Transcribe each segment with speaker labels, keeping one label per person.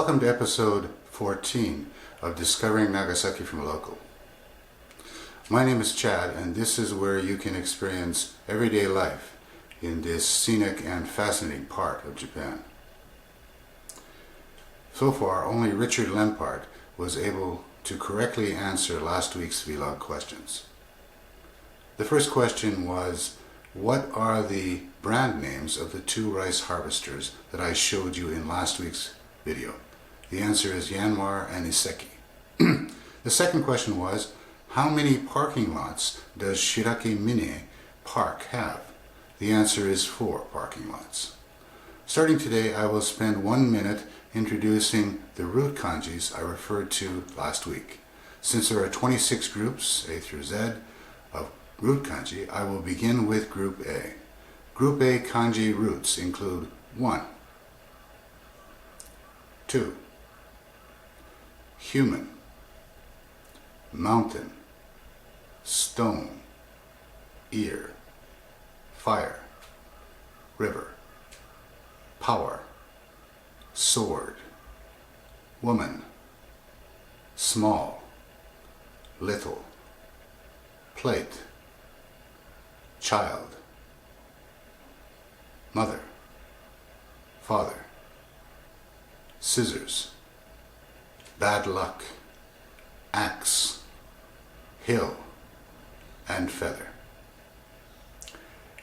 Speaker 1: Welcome to episode 14 of Discovering Nagasaki from a Local. My name is Chad, and this is where you can experience everyday life in this scenic and fascinating part of Japan. So far, only Richard Lempart was able to correctly answer last week's vlog questions. The first question was, what are the brand names of the two rice harvesters that I showed you in last week's video? The answer is Yanmar and Iseki. The second question was, how many parking lots does Shirakemine Park have? The answer is 4 parking lots. Starting today, I will spend 1 minute introducing the root kanjis I referred to last week. Since there are 26 groups, A through Z, of root kanji, I will begin with Group A. Group A kanji roots include 1, 2, human, mountain, stone, ear, fire, river, power, sword, woman, small, little, plate, child, mother, father, scissors, bad luck, axe, hill, and feather.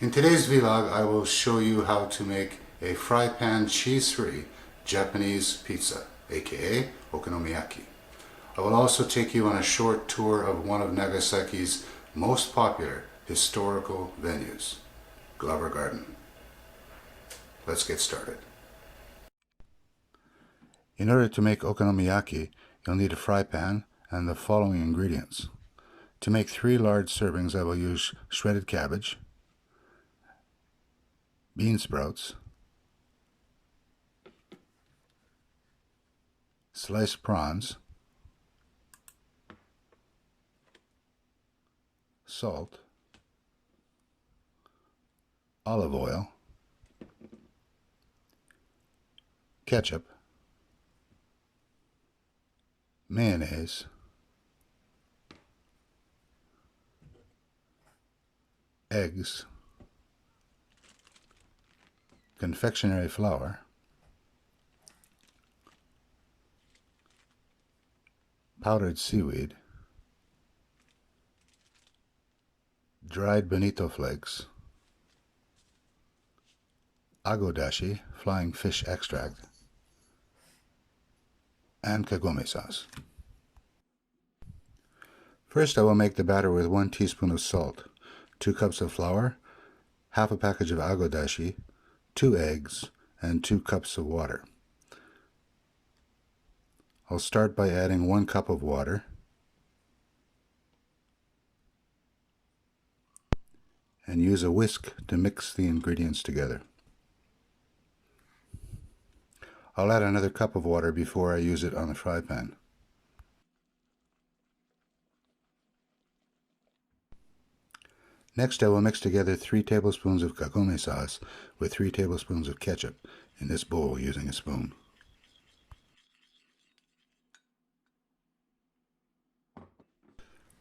Speaker 1: In today's vlog, I will show you how to make a fry pan cheese-free Japanese pizza, aka okonomiyaki. I will also take you on a short tour of one of Nagasaki's most popular historical venues, Glover Garden. Let's get started. In order to make okonomiyaki, you'll need a fry pan and the following ingredients. To make 3 large servings, I will use shredded cabbage, bean sprouts, sliced prawns, salt, olive oil, ketchup, mayonnaise, eggs, confectionery flour, powdered seaweed, dried bonito flakes, agodashi, flying fish extract, and kagome sauce. First, I will make the batter with 1 teaspoon of salt, 2 cups of flour, half a package of agodashi, 2 eggs, and 2 cups of water. I'll start by adding 1 cup of water and use a whisk to mix the ingredients together. I'll add another cup of water before I use it on the fry pan. Next, I will mix together 3 tablespoons of kagome sauce with 3 tablespoons of ketchup in this bowl using a spoon.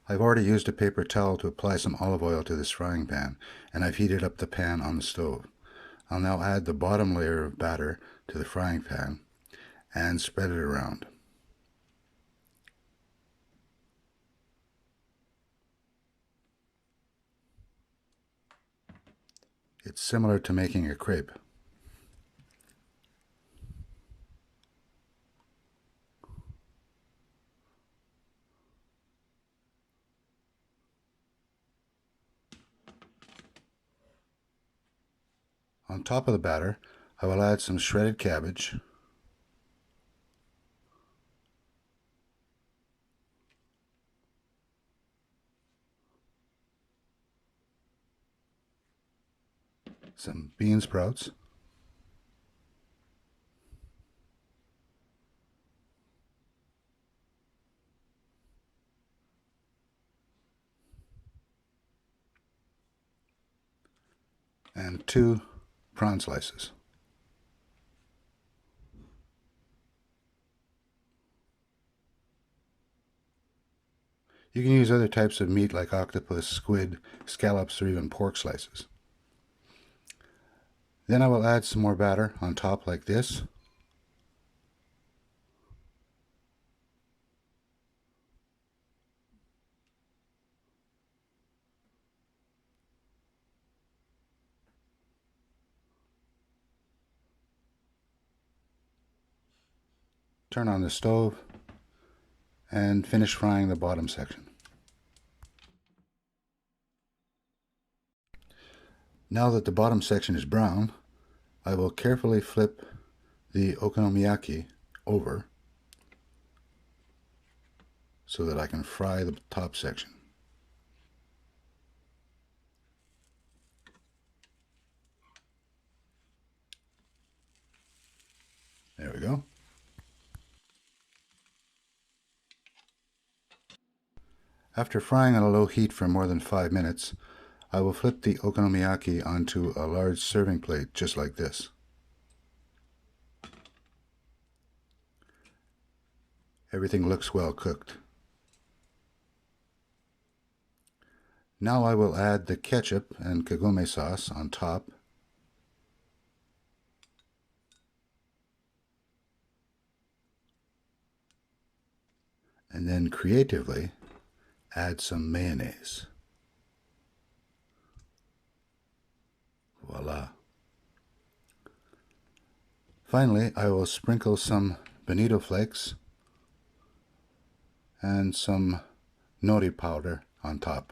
Speaker 1: I've already used a paper towel to apply some olive oil to this frying pan, and I've heated up the pan on the stove. I'll now add the bottom layer of batter to the frying pan and spread it around. It's similar to making a crepe. On top of the batter, I will add some shredded cabbage, some bean sprouts, and 2 prawn slices. You can use other types of meat like octopus, squid, scallops, or even pork slices. Then I will add some more batter on top like this. Turn on the stove and finish frying the bottom section. Now that the bottom section is brown, I will carefully flip the okonomiyaki over so that I can fry the top section. There we go. After frying on a low heat for more than 5 minutes, I will flip the okonomiyaki onto a large serving plate just like this. Everything looks well cooked. Now I will add the ketchup and kagome sauce on top. And then creatively add some mayonnaise. Voila. Finally, I will sprinkle some bonito flakes and some nori powder on top.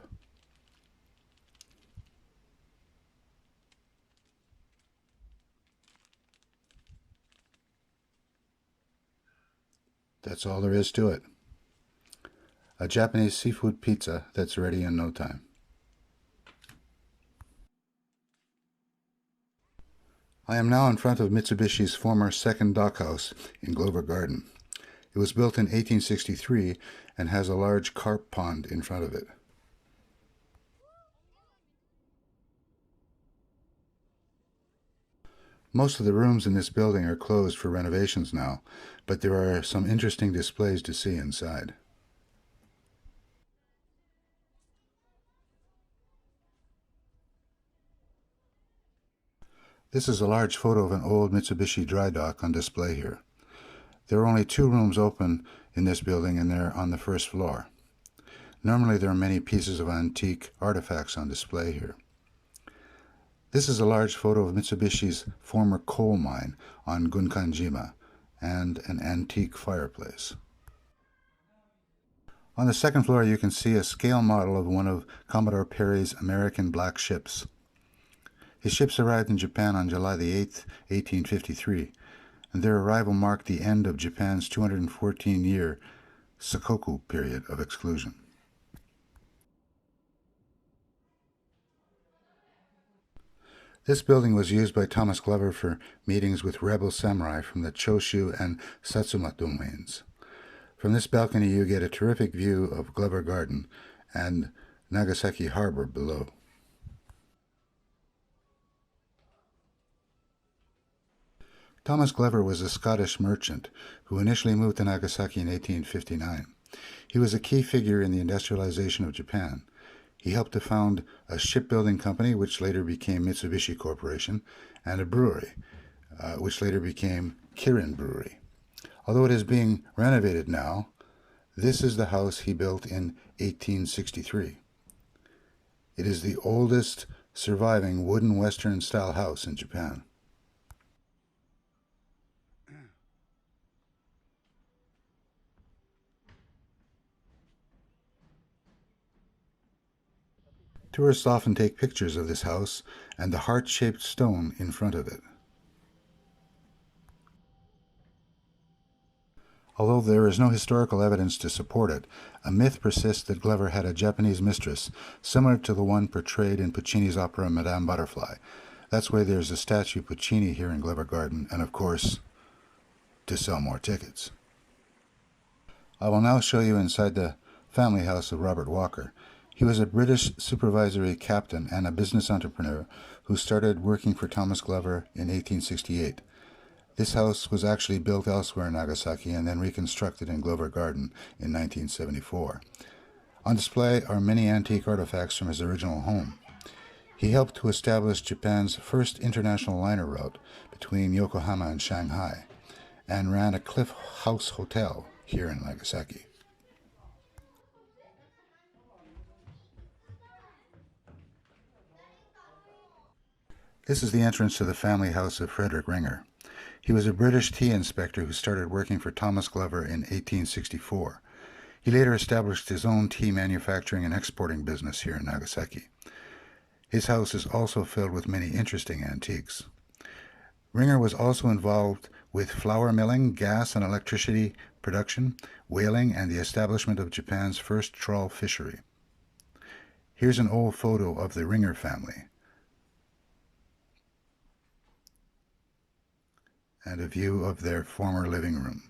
Speaker 1: That's all there is to it. A Japanese seafood pizza that's ready in no time. I am now in front of Mitsubishi's former second dockhouse in Glover Garden. It was built in 1863 and has a large carp pond in front of it. Most of the rooms in this building are closed for renovations now, but there are some interesting displays to see inside. This is a large photo of an old Mitsubishi dry dock on display here. There are only 2 rooms open in this building and they're on the first floor. Normally there are many pieces of antique artifacts on display here. This is a large photo of Mitsubishi's former coal mine on Gunkanjima and an antique fireplace. On the second floor you can see a scale model of one of Commodore Perry's American black ships. His ships arrived in Japan on July the 8th, 1853, and their arrival marked the end of Japan's 214-year Sakoku period of exclusion. This building was used by Thomas Glover for meetings with rebel samurai from the Choshu and Satsuma domains. From this balcony you get a terrific view of Glover Garden and Nagasaki Harbor below. Thomas Glover was a Scottish merchant who initially moved to Nagasaki in 1859. He was a key figure in the industrialization of Japan. He helped to found a shipbuilding company, which later became Mitsubishi Corporation, and a brewery, which later became Kirin Brewery. Although it is being renovated now, this is the house he built in 1863. It is the oldest surviving wooden Western-style house in Japan. Tourists often take pictures of this house and the heart-shaped stone in front of it. Although there is no historical evidence to support it, a myth persists that Glover had a Japanese mistress similar to the one portrayed in Puccini's opera Madame Butterfly. That's why there's a statue of Puccini here in Glover Garden, and of course, to sell more tickets. I will now show you inside the family house of Robert Walker. He was a British supervisory captain and a business entrepreneur who started working for Thomas Glover in 1868. This house was actually built elsewhere in Nagasaki and then reconstructed in Glover Garden in 1974. On display are many antique artifacts from his original home. He helped to establish Japan's first international liner route between Yokohama and Shanghai, and ran a Cliff House Hotel here in Nagasaki. This is the entrance to the family house of Frederick Ringer. He was a British tea inspector who started working for Thomas Glover in 1864. He later established his own tea manufacturing and exporting business here in Nagasaki. His house is also filled with many interesting antiques. Ringer was also involved with flour milling, gas and electricity production, whaling, and the establishment of Japan's first trawl fishery. Here's an old photo of the Ringer family and a view of their former living room.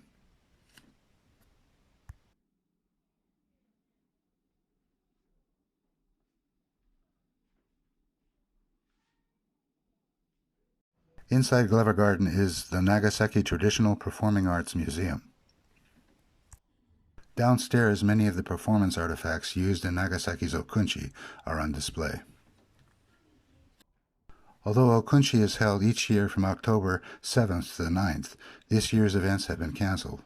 Speaker 1: Inside Glover Garden is the Nagasaki Traditional Performing Arts Museum. Downstairs, many of the performance artifacts used in Nagasaki's okunchi are on display. Although okunchi is held each year from October 7th to the 9th, this year's events have been cancelled.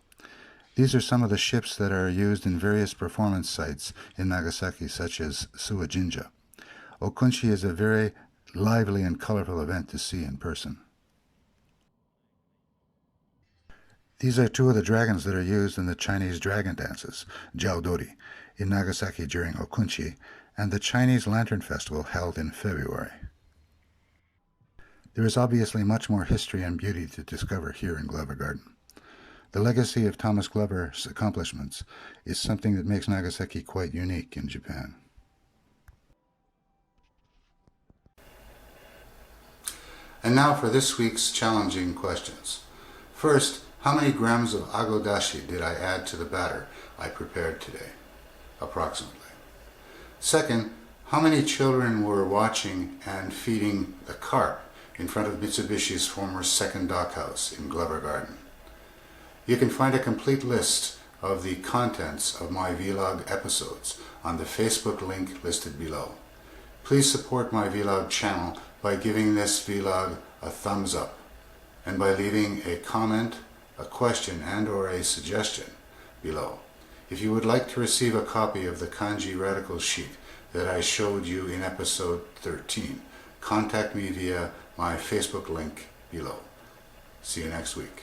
Speaker 1: These are some of the ships that are used in various performance sites in Nagasaki, such as Suwa-jinja. Okunchi is a very lively and colorful event to see in person. These are two of the dragons that are used in the Chinese dragon dances, Jiaodori, in Nagasaki during Okunchi, and the Chinese Lantern Festival held in February. There is obviously much more history and beauty to discover here in Glover Garden. The legacy of Thomas Glover's accomplishments is something that makes Nagasaki quite unique in Japan. And now for this week's challenging questions. First, how many grams of agodashi did I add to the batter I prepared today? Approximately. Second, how many children were watching and feeding the carp in front of Mitsubishi's former second dockhouse in Glover Garden? You can find a complete list of the contents of my vlog episodes on the Facebook link listed below. Please support my vlog channel by giving this vlog a thumbs up and by leaving a comment, a question and/or a suggestion below. If you would like to receive a copy of the kanji radical sheet that I showed you in episode 13, contact me via my Facebook link below. See you next week.